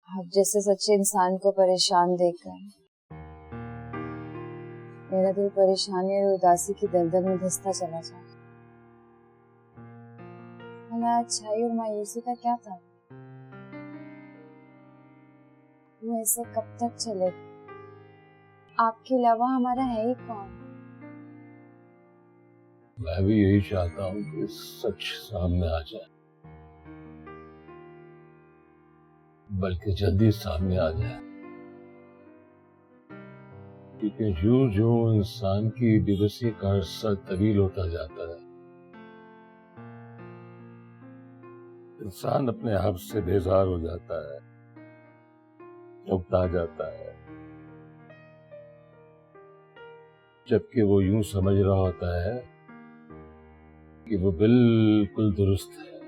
आप जैसे सच्चे इंसान को परेशान देखकर मेरा दिल परेशानी और उदासी की दलदल में धंसता चला जा रहा। भला अच्छाई और मायूसी का क्या था? वो ऐसे कब तक चले? आपके अलावा हमारा है ही कौन? मैं भी यही चाहता हूँ कि सच सामने आ जाए, बल्कि जल्दी सामने आ जाए, क्योंकि जो इंसान की बेबसी का अरसा तवील होता जाता है, इंसान अपने आप से बेजार हो जाता है, उकता जाता है, जबकि वो यूं समझ रहा होता है कि वो बिल्कुल दुरुस्त है,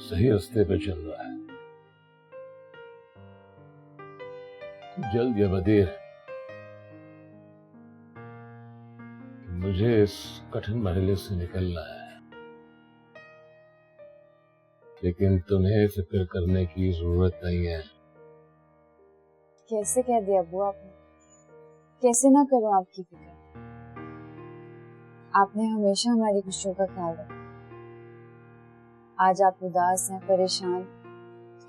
सही रास्ते पे चल रहा है। जल्द या बदेर मुझे इस कठिन मरहले से निकलना है, लेकिन तुम्हें फिक्र करने की जरूरत नहीं है। कैसे कह दिया अब्बू आपने? कैसे ना करूं आपकी फिक्र? आपने हमेशा हमारी खुशियों का ख्याल रखा। आज आप उदास हैं, परेशान,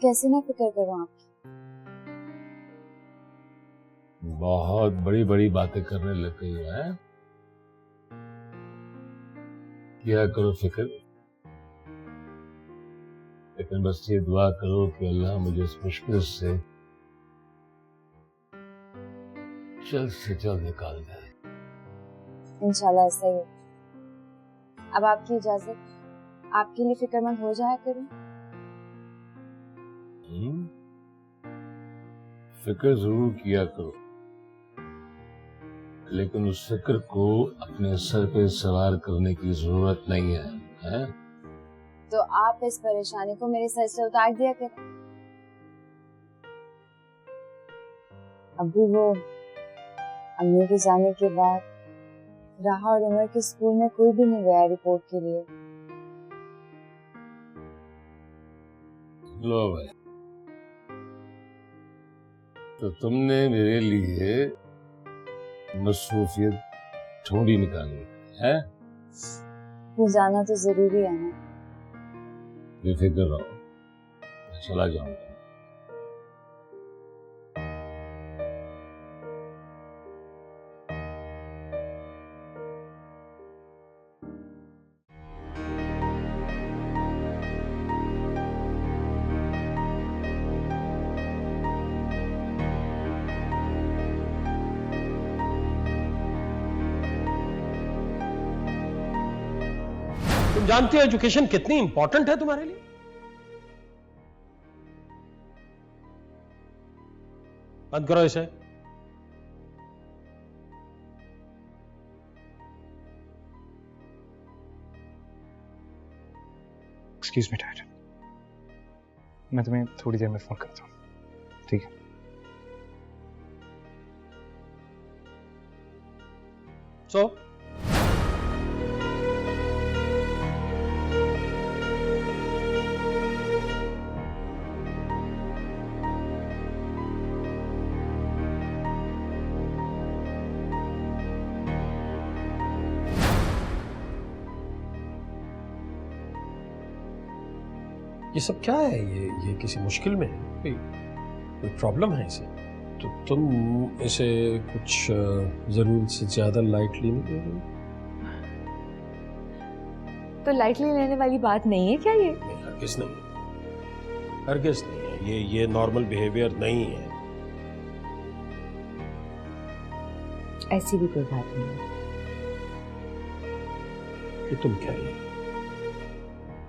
कैसे ना फिक्र करूं आपकी? बहुत बड़ी बड़ी बातें करने लग गई है। क्या करो फिक्र, लेकिन बस ये दुआ करो कि अल्लाह मुझे इस मुश्किल से जल्द निकाल दे। इंशाल्लाह ऐसा ही हो। अब आपकी इजाजत, आपके लिए फिक्रमंद हो जाया करूं। फिक्र जरूर किया करो, लेकिन उस फिक्र को अपने सर पे सवार करने की जरूरत नहीं है, हैं? तो आप इस परेशानी को मेरे सर से उतार दिया करें। अब्बू, वो अम्मी के जाने के बाद राहा और उमर के स्कूल में कोई भी नहीं गया रिपोर्ट के लिए। लो भाई, तो तुमने मेरे लिए मसरूफियत ढूंढी निकाली है? वो जाना तो जरूरी है ना। बेफिक्र रहो, मैं चला जाऊंगा। तुम जानते हो एजुकेशन कितनी इंपॉर्टेंट है तुम्हारे लिए? बंद करो इसे। एक्सक्यूज मी डैड, मैं तुम्हें थोड़ी देर में फोन करता हूँ, ठीक है? सो ये सब क्या है? ये किसी मुश्किल में है? कोई प्रॉब्लम है इसे? तो तुम इसे कुछ जरूरत से ज्यादा लाइटली नहीं ले रही? तो लाइटली लेने वाली बात नहीं है क्या ये? नहीं, हरगिज़ नहीं, हरगिज़ नहीं है। ये नॉर्मल बिहेवियर नहीं है। ऐसी भी कोई बात नहीं है। ये तुम कह रही हो?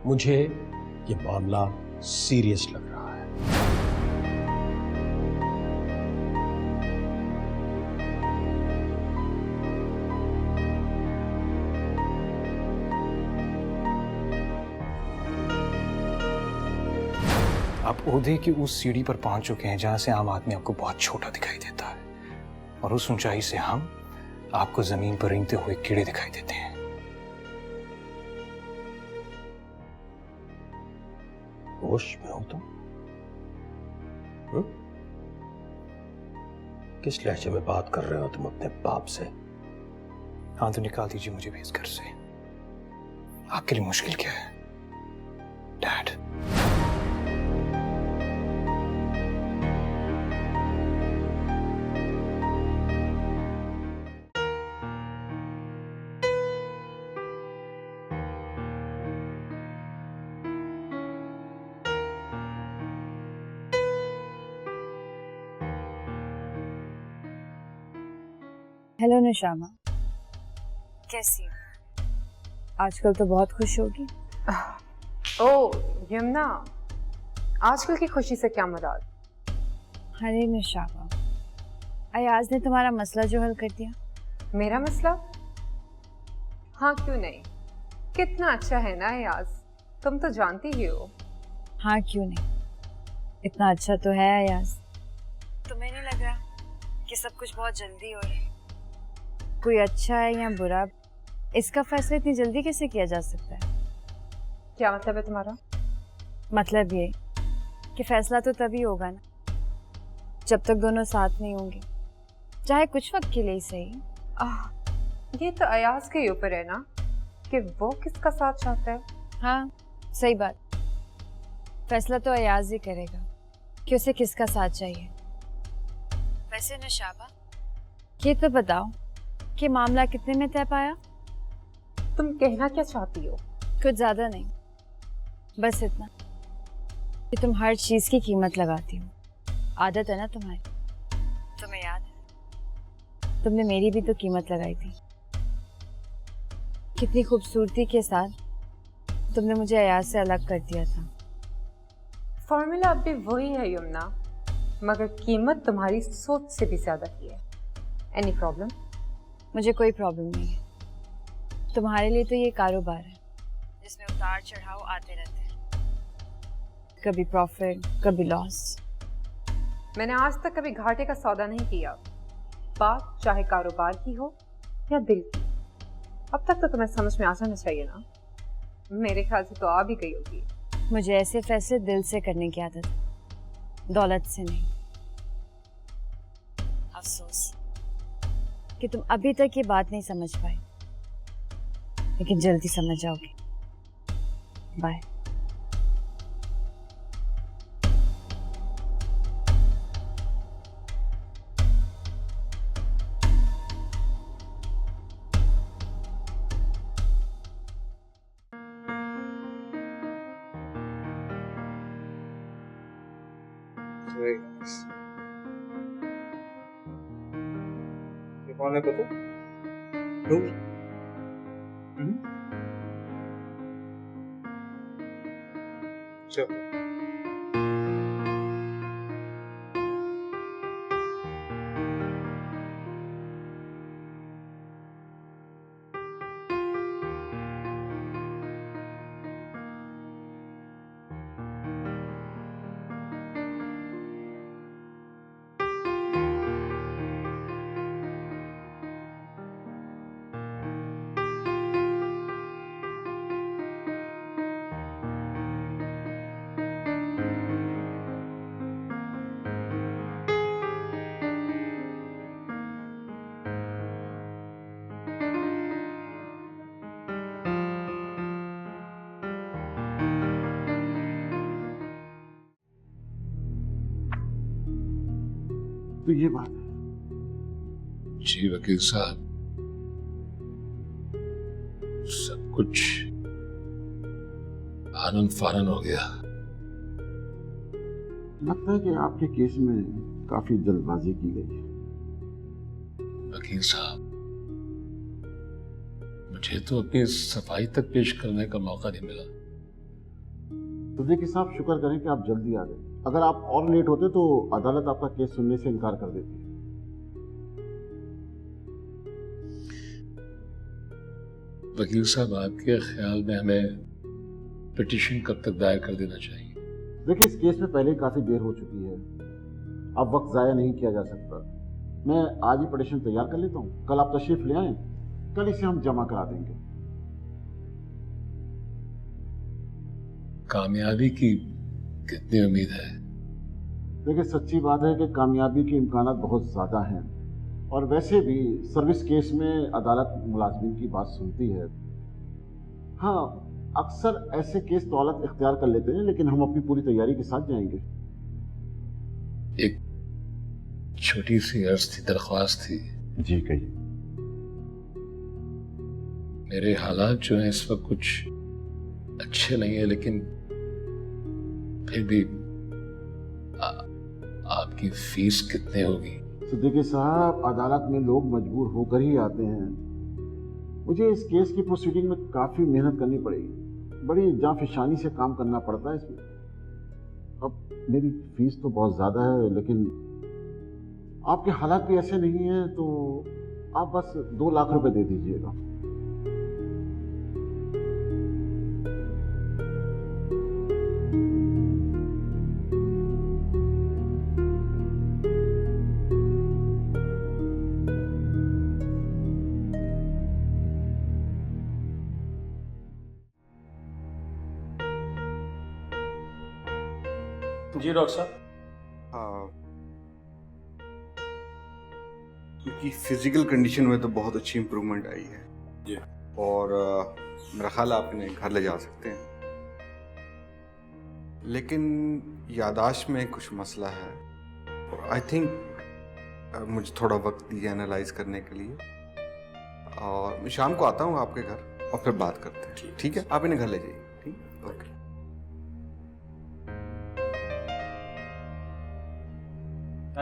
मुझे ये मामला सीरियस लग रहा है। आप ओहदे की उस सीढ़ी पर पहुंच चुके हैं जहां से आम आदमी आपको बहुत छोटा दिखाई देता है, और उस ऊंचाई से हम आपको जमीन पर रेंगते हुए कीड़े दिखाई देते हैं। होश में हो तुम? किस लहजे में बात कर रहे हो तुम अपने बाप से? हाँ तो निकाल दीजिए मुझे भी इस घर से। आपके लिए मुश्किल क्या है डैड? हेलो निशामा, कैसी हो? आजकल तो बहुत खुश होगी। ओ यमुना, आजकल की खुशी से क्या मुराद? अरे निशामा, अयाज ने तुम्हारा मसला जो हल कर दिया। मेरा मसला? हाँ क्यों नहीं, कितना अच्छा है ना अयाज, तुम तो जानती ही हो। हाँ क्यों नहीं, इतना अच्छा तो है अयाज। तुम्हें नहीं लग रहा कि सब कुछ बहुत जल्दी हो रहा है? कोई अच्छा है या बुरा, इसका फैसला इतनी जल्दी कैसे किया जा सकता है? क्या मतलब है तुम्हारा? मतलब ये कि फैसला तो तभी होगा ना जब तक दोनों साथ नहीं होंगे, चाहे कुछ वक्त के लिए ही सही। ये तो अयाज के ऊपर है ना कि वो किसका साथ चाहता है। हाँ सही बात, फैसला तो अयाज ही करेगा कि उसे किसका साथ चाहिए। वैसे नशाबा, ये तो बताओ कि मामला कितने में तय पाया? तुम कहना क्या चाहती हो? कुछ ज्यादा नहीं, बस इतना कि तुम हर चीज की कीमत लगाती हो। आदत है ना तुम्हारी, तुम्हें याद है तुमने मेरी भी तो कीमत लगाई थी। कितनी खूबसूरती के साथ तुमने मुझे अयाज से अलग कर दिया था। फॉर्मूला अब भी वही है यमुना, मगर कीमत तुम्हारी सोच से भी ज्यादा की है। Any problem? मुझे कोई प्रॉब्लम नहीं है, तुम्हारे लिए तो ये कारोबार है जिसमें उतार चढ़ाव आते रहते हैं, कभी प्रॉफिट कभी लॉस। मैंने आज तक कभी घाटे का सौदा नहीं किया, बात चाहे कारोबार की हो या दिल की। अब तक तो तुम्हें समझ में आ जाना चाहिए ना। मेरे ख्याल से तो आ भी गई होगी। मुझे ऐसे फैसले दिल से करने की आदत है, दौलत से नहीं। अफसोस कि तुम अभी तक ये बात नहीं समझ पाए, लेकिन जल्दी समझ जाओगे। बाय। ये कौन है पता? चलो तो ये बात है। जी वकील साहब, सब कुछ आनंद फानन हो गया। लगता है कि आपके केस में काफी जल्दबाजी की गई है। वकील साहब, मुझे तो अपनी सफाई तक पेश करने का मौका नहीं मिला। तो देखिए साहब, शुक्र करें कि आप जल्दी आ गए। अगर आप और लेट होते तो अदालत आपका केस सुनने से इनकार कर देती। वकील साहब, आपके ख्याल में हमें पिटीशन कब तक दायर कर देना चाहिए? देखिए, इस केस में पहले ही काफी देर हो चुकी है, अब वक्त जाया नहीं किया जा सकता। मैं आज ही पिटीशन तैयार कर लेता हूँ, कल आप तशरीफ ले आए, कल इसे हम जमा करा देंगे। कामयाबी की कितनी उम्मीद है? देखिए, सच्ची बात है कि कामयाबी के इम्कानात बहुत ज़्यादा हैं, और वैसे भी सर्विस केस में अदालत मुलाजमिन की बात सुनती है। हाँ, अक्सर ऐसे केस दौलत इख्तियार कर लेते हैं, लेकिन हम अपनी पूरी तैयारी के साथ जाएंगे। एक छोटी सी अर्ज थी, दरख्वास्त थी। जी कहिए। मेरे हालात जो हैं इस वक्त कुछ अच्छे नहीं है, लेकिन फिर भी आपकी फीस कितनी होगी? सिद्दीकी साहब, अदालत में लोग मजबूर होकर ही आते हैं। मुझे इस केस की प्रोसीडिंग में काफ़ी मेहनत करनी पड़ेगी, बड़ी जांफिशानी से काम करना पड़ता है इसमें। अब मेरी फीस तो बहुत ज़्यादा है, लेकिन आपके हालात भी ऐसे नहीं हैं, तो आप बस 2 लाख रुपए दे दीजिएगा। जी डॉक्टर साहब। हाँ, क्योंकि फिजिकल कंडीशन में तो बहुत अच्छी इम्प्रूवमेंट आई है जी। और मेरा ख्याल आप इन्हें घर ले जा सकते हैं, लेकिन यादाश्त में कुछ मसला है और आई थिंक मुझे थोड़ा वक्त दीजिए एनालाइज करने के लिए, और मैं शाम को आता हूँ आपके घर और फिर बात करते हैं। ठीक है, आप इन्हें घर ले जाइए। ठीक, ओके।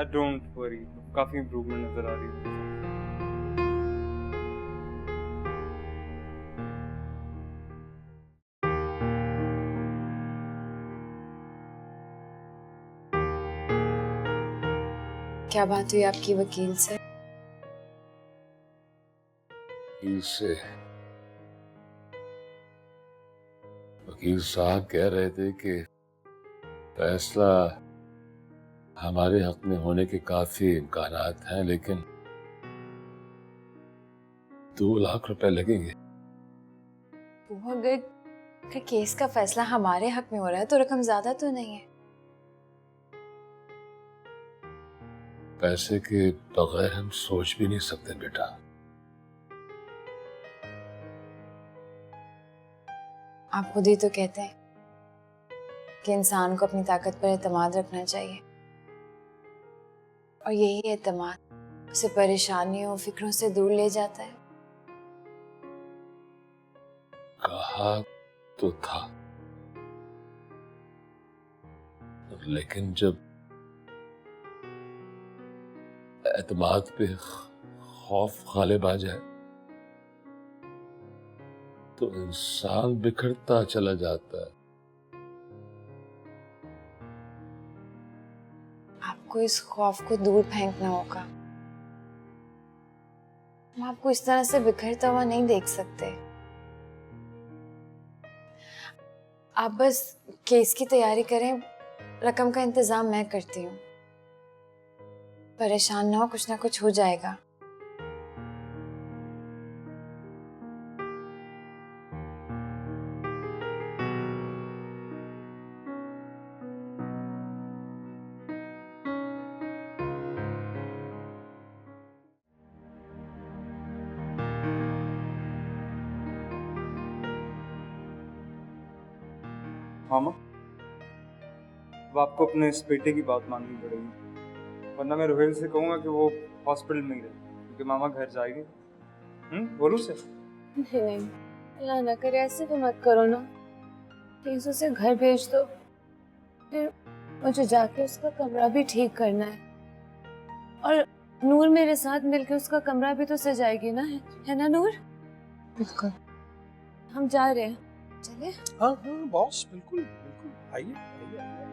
डोंट वरी, काफी इम्प्रूवमेंट नजर आ रही है। क्या बात हुई आपकी वकील से? वकील साहब कह रहे थे कि फैसला हमारे हक में होने के काफी इम्कानात हैं, लेकिन 2 लाख रुपए लगेंगे। वो अगर केस का फैसला हमारे हक में हो रहा है तो रकम ज्यादा तो नहीं है? पैसे के बगैर हम सोच भी नहीं सकते बेटा। आप खुद ही तो कहते हैं कि इंसान को अपनी ताकत पर एतमाद रखना चाहिए, और यही एतमाद उसे परेशानियों फिक्रों से दूर ले जाता है। कहा तो था, लेकिन जब एतमाद पे खौफ गालिब आ जाए तो इंसान बिखरता चला जाता है। आपको इस खौफ को दूर फेंकना होगा। हम आपको इस तरह से बिखरता हुआ नहीं देख सकते। आप बस केस की तैयारी करें, रकम का इंतजाम मैं करती हूँ। परेशान ना हो, कुछ ना कुछ हो जाएगा। मामा, अब आपको अपने इस बेटे की बात माननी पड़ेगी, वरना मैं रोहिल से कहूँगा कि वो हॉस्पिटल में ही रहे, क्योंकि मामा घर जाएगी। बोलूँ से? नहीं नहीं, अल्लाह ना करे, ऐसे तो मत करो ना। प्लीज उसे घर भेज दो, फिर मुझे जाके उसका कमरा भी ठीक करना है, और नूर मेरे साथ मिलके उसका कमरा भी तो सजाएगी ना, है ना नूर? बिल्कुल। हम जा रहे हैं, चले? हाँ हाँ बॉस, बिल्कुल बिल्कुल, आइए आइए आइए।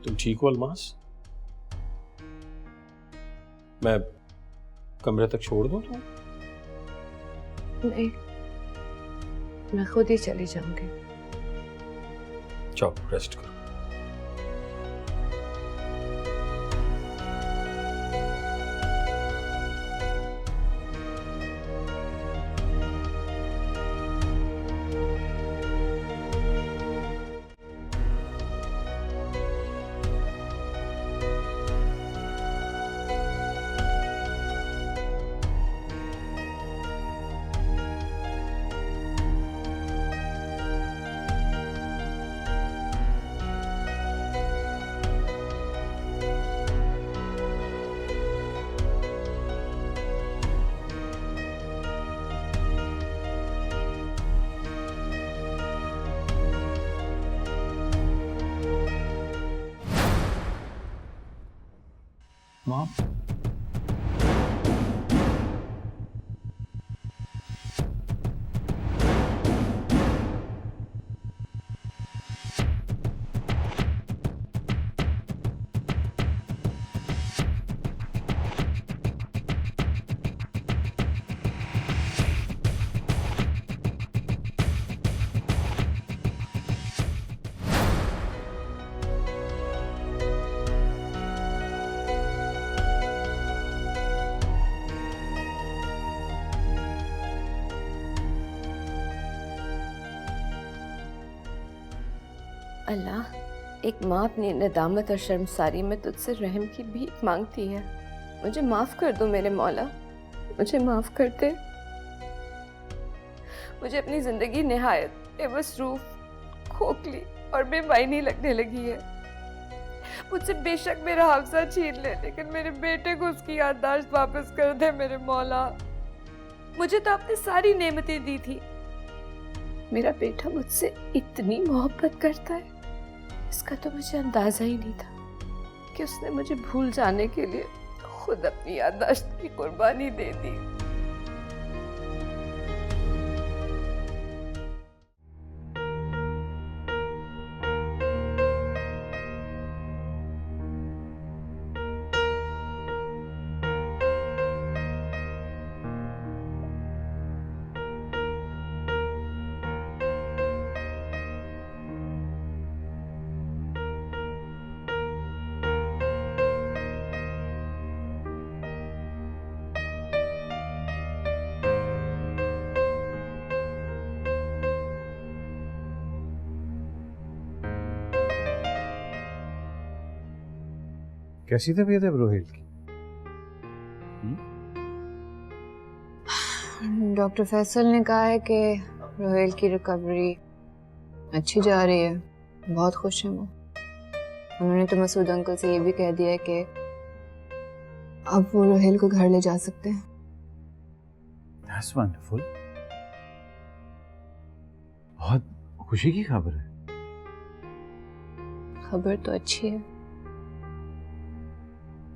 तुम ठीक हो अलमास? मैं कमरे तक छोड़ दूं तुम? नहीं, मैं खुद ही चली जाऊंगी। जाओ रेस्ट करो। मॉम। अल्लाह, एक माँ अपनी नदामत और शर्मसारी में तुझसे रहम की भीख मांगती है। मुझे माफ कर दो मेरे मौला, मुझे माफ कर दे। मुझे अपनी जिंदगी निहायत बेमसरूफ, खोखली और बेमायनी लगने लगी है। मुझसे बेशक मेरा हाफजा छीन ले, लेकिन मेरे बेटे को उसकी याददाश्त वापस कर दे मेरे मौला। मुझे तो आपने सारी नेमतें दी थी, मेरा बेटा मुझसे इतनी मोहब्बत करता है, इसका तो मुझे अंदाजा ही नहीं था कि उसने मुझे भूल जाने के लिए खुद अपनी याददाश्त की कुर्बानी दे दी। कैसी तबीयत है रोहिल की? डॉक्टर फैसल ने कहा है कि रोहेल की रिकवरी अच्छी जा रही है, बहुत खुश हैं वो। उन्होंने तो मसूद अंकल से ये भी कह दिया है कि अब वो रोहेल को घर ले जा सकते हैं। That's wonderful. बहुत खुशी की खबर है। खबर तो अच्छी है,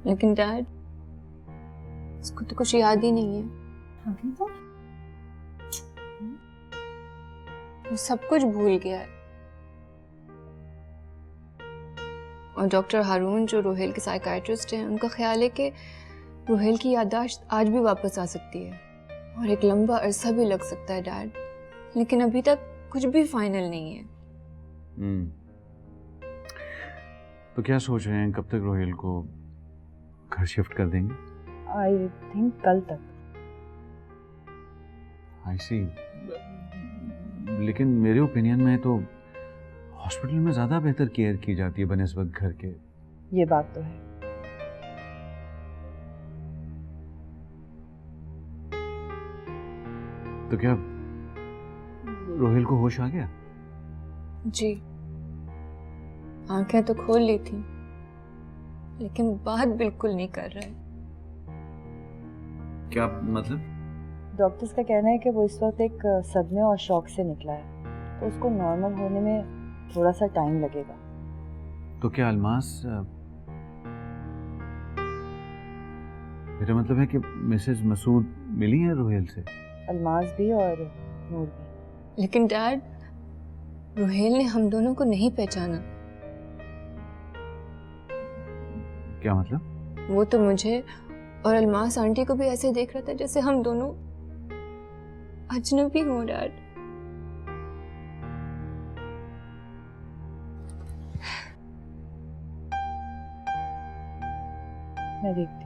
लेकिन डैड, उसको तो कुछ याद ही नहीं है। अभी वो सब कुछ भूल गया है। और डॉक्टर हारून जो रोहेल के साइकाइट्रिस्ट हैं, उनका ख्याल है कि रोहेल की याददाश्त आज भी वापस आ सकती है और एक लंबा अरसा भी लग सकता है डैड, लेकिन अभी तक कुछ भी फाइनल नहीं है। तो क्या सोच रहे हैं, कब तक रोहेल को घर शिफ्ट कर देंगे? आई थिंक कल तक। आई सी। लेकिन मेरे ओपिनियन में तो हॉस्पिटल में ज़्यादा बेहतर केयर की जाती है बनिस्बत घर के। ये बात तो है। तो क्या रोहिल को होश आ गया? जी, आंखें तो खोल ली थी, लेकिन बात बिल्कुल नहीं कर रहा है। क्या मतलब? डॉक्टर्स का कहना है कि वो इस वक्त एक सदमे और शॉक से निकला है, तो उसको नॉर्मल होने में थोड़ा सा टाइम लगेगा। तो क्या अलमास, मेरा मतलब है कि मिसेज मसूद मिली है रोहेल से? अलमास भी और नूर भी। लेकिन डैड, रोहेल ने हम दोनों को नहीं पहचाना। क्या मतलब? वो तो मुझे और अलमास आंटी को भी ऐसे देख रहा था जैसे हम दोनों अजनबी हो डैड। मैं देखती हूँ।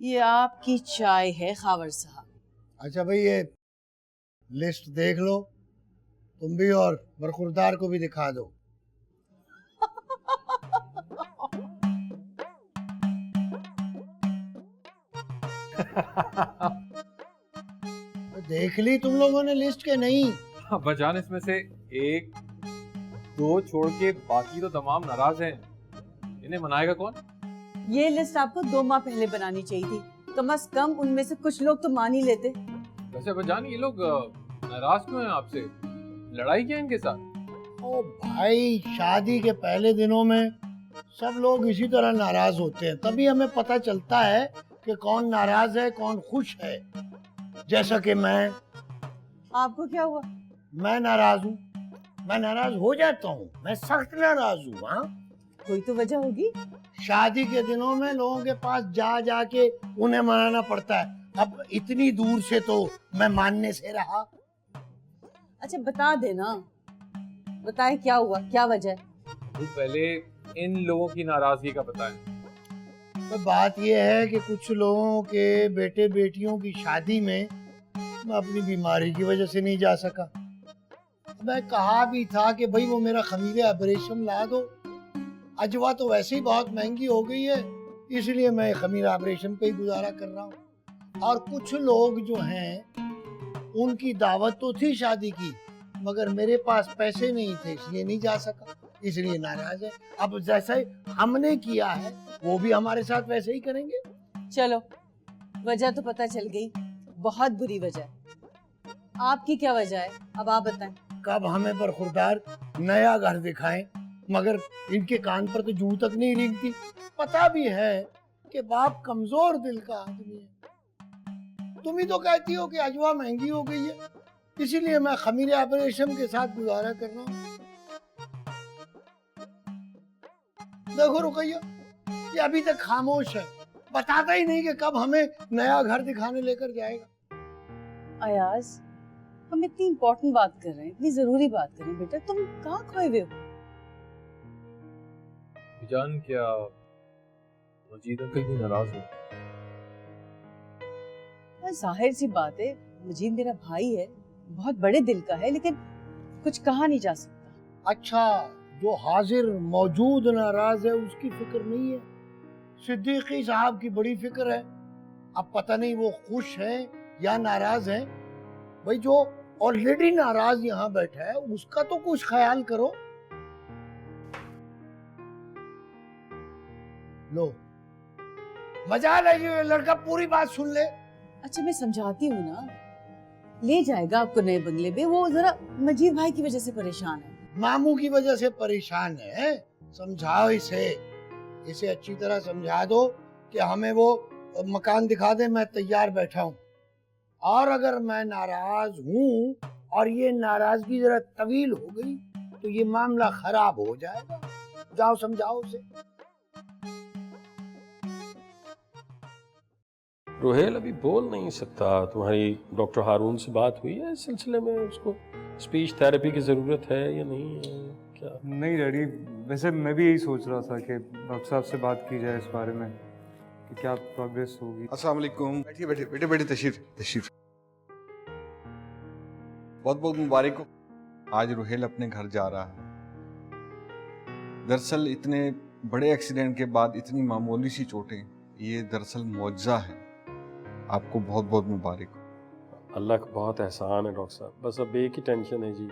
ये आपकी चाय है खावर साहब। अच्छा भाई, ये लिस्ट देख लो तुम भी, और बरखुरदार को भी दिखा दो। देख ली तुम लोगों ने लिस्ट के नहीं? अब्बा जान, इसमें से 1 2 छोड़ के बाकी तो तमाम नाराज हैं। इन्हें मनाएगा कौन? ये लिस्ट आपको 2 माह पहले बनानी चाहिए थी। कम से कम उनमें से कुछ लोग तो मान ही लेते। वैसे अब्बा जान, ये लोग नाराज क्यों हैं आपसे? लड़ाई क्या है इनके साथ? ओ भाई, शादी के पहले दिनों में सब लोग इसी तरह नाराज होते हैं, तभी हमें पता चलता है कि कौन नाराज है कौन खुश है। जैसा कि मैं। आपको क्या हुआ? मैं नाराज हूँ, मैं नाराज हो जाता हूँ, मैं सख्त नाराज हूँ। हाँ, कोई तो वजह होगी। शादी के दिनों में लोगों के पास जा जा के उन्हें मनाना पड़ता है। अब इतनी दूर से तो मैं मानने से रहा। अच्छा बता देना, बताए क्या हुआ, क्या वजह है? तो पहले इन लोगों की नाराजगी का बताएं। तो बात यह है कि कुछ लोगों के बेटे बेटियों की शादी में मैं अपनी बीमारी की वजह से नहीं जा सका। मैं कहा भी था कि भाई वो मेरा खमीरे ऑपरेशन ला दो। अजवा तो वैसे ही बहुत महंगी हो गई है, इसलिए मैं खमीरा ऑपरेशन पे ही गुजारा कर रहा हूँ। और कुछ लोग जो हैं उनकी दावत तो थी शादी की, मगर मेरे पास पैसे नहीं थे इसलिए नहीं जा सका, इसलिए नाराज है। अब जैसा हमने किया है वो भी हमारे साथ वैसे ही करेंगे। चलो वजह तो पता चल गई, बहुत बुरी वजह है। आपकी क्या वजह है, अब आप बताएं। कब हमें बरखुरदार नया घर दिखाएं, मगर इनके कान पर तो जूं तक नहीं रेंगती। पता भी है कि बाप कमजोर दिल का आदमी है। तुम ही तो कहती हो कि अजवा महंगी हो गई है, इसीलिए मैं खमीरे ऑपरेशन के साथ गुजारा कर रहा हूँ। देखो रुकैया, ये अभी तक खामोश है, बताता ही नहीं कि कब हमें नया घर दिखाने लेकर जाएगा। अयाज, हम इतनी इम्पोर्टेंट बात कर रहे हैं, इतनी जरूरी बात कर रहे हैं, बेटा तुम कहाँ खोए हुए हो? जान, क्या मजीद अंकल भी नाराज हो? जाहिर सी बात है, मजीद मेरा भाई है, बहुत बड़े दिल का है, लेकिन कुछ कहा नहीं जा सकता। अच्छा, जो हाजिर मौजूद नाराज है उसकी फिक्र नहीं है, सिद्दीकी साहब की बड़ी फिक्र है। अब पता नहीं वो खुश हैं या नाराज हैं। भाई जो ऑलरेडी नाराज यहाँ बैठा है उसका तो कुछ ख्याल करो। लो, मजा लगे, लड़का पूरी बात सुन ले। अच्छा मैं समझाती हूँ ना, ले जाएगा आपको नए बंगले में। वो जरा मजीद भाई की वजह से परेशान है, मामू की वजह से परेशान है। समझाओ इसे, इसे अच्छी तरह समझा दो कि हमें वो मकान दिखा दे, मैं तैयार बैठा हूँ। और अगर मैं नाराज हूँ और ये नाराजगी जरा तवील हो गई तो ये मामला खराब हो जाएगा। जाओ समझाओ उसे। रोहेल अभी बोल नहीं सकता। तुम्हारी डॉक्टर हारून से बात हुई है इस सिलसिले में? उसको स्पीच थेरेपी की ज़रूरत है या नहीं है क्या? नहीं डैडी, वैसे मैं भी यही सोच रहा था कि डॉक्टर साहब से बात की जाए इस बारे में कि क्या प्रोग्रेस होगी। अस्सलाम वालेकुम। बैठिए बैठिए बेटे बेटे, तशरीफ तशरीफ। बहुत बहुत मुबारक हो। आज रोहेल अपने घर जा रहा है। दरअसल इतने बड़े एक्सीडेंट के बाद इतनी मामूली सी चोटें, ये दरअसल मुआवजा है। आपको बहुत बहुत मुबारक हो। अल्लाह का बहुत एहसान है डॉक्टर साहब। बस अब एक ही टेंशन है जी,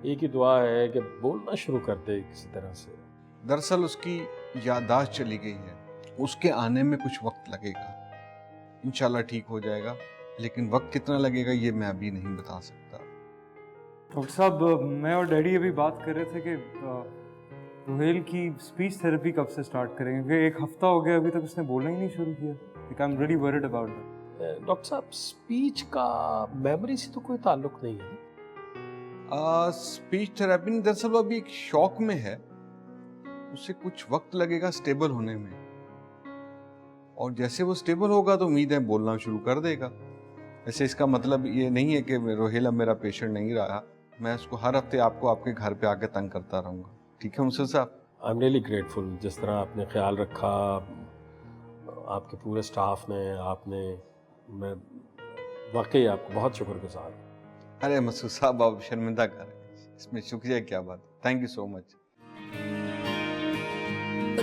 एक ही दुआ है कि बोलना शुरू कर दे किसी तरह से। दरअसल उसकी याददाश्त चली गई है, उसके आने में कुछ वक्त लगेगा। इंशाल्लाह ठीक हो जाएगा, लेकिन वक्त कितना लगेगा ये मैं अभी नहीं बता सकता। डॉक्टर साहब, मैं और डैडी अभी बात कर रहे थे कि रोहेल की स्पीच थेरेपी कब से स्टार्ट करेंगे, क्योंकि 1 हफ्ता हो गया अभी तक उसने बोलना ही नहीं शुरू किया। I am really worried about that. Doctor साहब, स्पीच का मेमोरी से तो कोई ताल्लुक नहीं है। स्पीच थेरेपी नहीं, दरअसल वो अभी एक शॉक में है, उसे कुछ वक्त लगेगा स्टेबल होने में, और जैसे वो स्टेबल होगा तो उम्मीद है बोलना शुरू कर देगा। वैसे इसका मतलब ये नहीं है कि रोहेल अब मेरा पेशेंट नहीं रहा। मैं उसको हर हफ्ते आपको आपके घर पे आकर तंग करता रहूँगा। ठीक है मुंसर साहब? आई एम रियली ग्रेटफुल, जिस तरह आपने ख्याल रखा, आपके पूरे स्टाफ ने, आपने, मैं वाकई आपको बहुत शुक्रगुजार हूँ। अरे मसूद साहब, आप शर्मिंदा कर रहे हैं, इसमें शुक्रिया क्या बात। Thank you so much.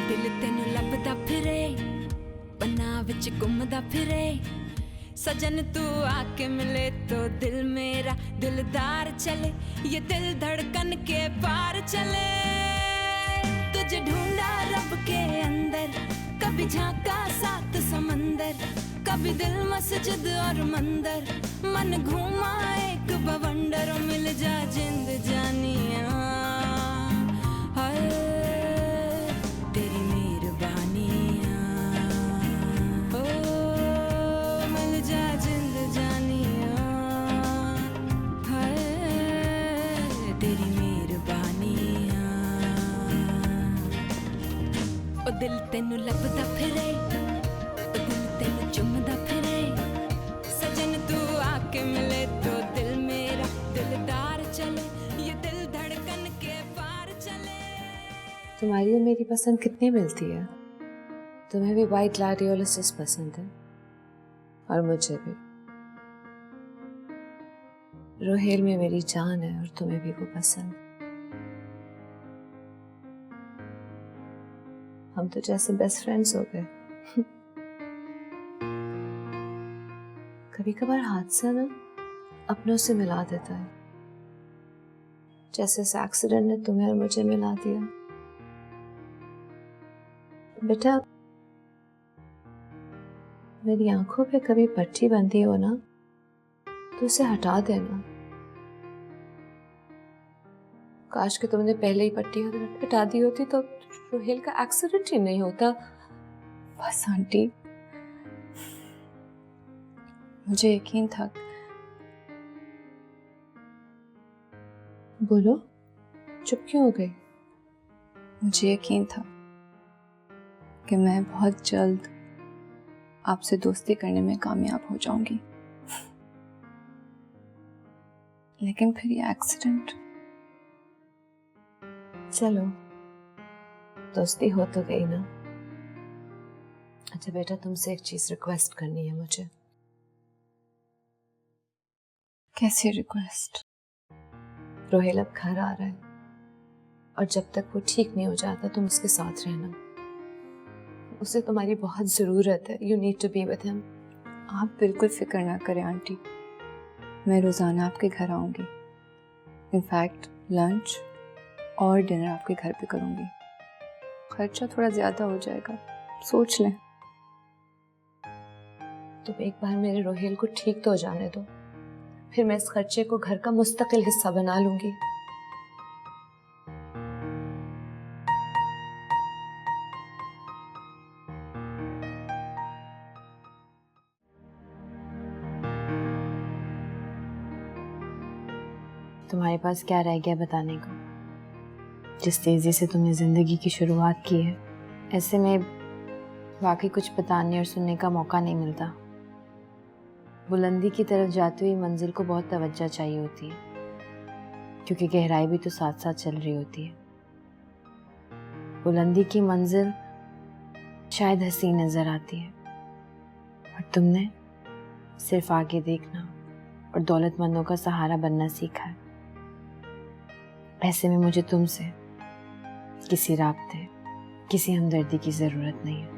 दिल तेनू लभदा फिरे, पन्ना विच घुमदा फिरे, सजन तू आके मिले तो दिल मेरा दिलदार चले, ये दिल धड़कन के पार चले। तुझे ढूंढा रब के अंदर, कभी झांका सात समंदर, कभी दिल मस्जिद और मंदिर, मन घूमा एक बवंडर। मिल जा जिंद जानिया, हाय तेरी मेहरबानिया, ओ मिल जा जिंद जानिया, हाय तेरी मेहरबानिया। ओ दिल तेनू लभदा फिरे, ओ दिल तेनू चुमदा फिरे, सजन तू आके मिले तो दिल मेरा दिलदार चले, ये दिल धड़कन के पार चले। तुम्हारी और मेरी पसंद कितनी मिलती है। तुम्हें भी वाइट ग्लैडियोलस पसंद है और मुझे भी। रोहेल में मेरी जान है और तुम्हें भी वो पसंद। हम तो जैसे बेस्ट फ्रेंड्स हो गए। कभी कभार हादसा ना अपनों से मिला देता है, जैसे इस एक्सीडेंट ने तुम्हें और मुझे मिला दिया। बेटा, मेरी आंखों पे कभी पट्टी बंधी हो ना तो उसे हटा देना। काश कि तुमने पहले ही पट्टी हटा दी होती तो रोहेल का एक्सीडेंट ही नहीं होता। बस आंटी, मुझे यकीन था। बोलो, चुप क्यों हो गई? मुझे यकीन था कि मैं बहुत जल्द आपसे दोस्ती करने में कामयाब हो जाऊंगी, लेकिन फिर ये एक्सीडेंट। चलो, दोस्ती हो तो गई ना। अच्छा बेटा, तुमसे एक चीज रिक्वेस्ट करनी है मुझे। कैसी रिक्वेस्ट? रोहेल अब घर आ रहा है और जब तक वो ठीक नहीं हो जाता तुम उसके साथ रहना। उसे तुम्हारी बहुत जरूरत है। You need to be with him. आप बिल्कुल फिक्र ना करें आंटी, मैं रोजाना आपके घर आऊंगी। इनफैक्ट लंच और डिनर आपके घर पे करूंगी। खर्चा थोड़ा ज्यादा हो जाएगा, सोच लें। तुम एक बार मेरे रोहेल को ठीक तो हो जाने दो, फिर मैं इस खर्चे को घर का मुस्तकिल हिस्सा बना लूंगी। तुम्हारे पास क्या रह गया बताने को? जिस तेजी से तुमने जिंदगी की शुरुआत की है, ऐसे में बाकी कुछ बताने और सुनने का मौका नहीं मिलता। बुलंदी की तरफ जाती हुई मंजिल को बहुत तवज्जो चाहिए होती है, क्योंकि गहराई भी तो साथ साथ चल रही होती है। बुलंदी की मंजिल शायद हसीन नजर आती है, और तुमने सिर्फ आगे देखना और दौलतमंदों का सहारा बनना सीखा है। ऐसे में मुझे तुमसे किसी राब्ते, किसी हमदर्दी की जरूरत नहीं है।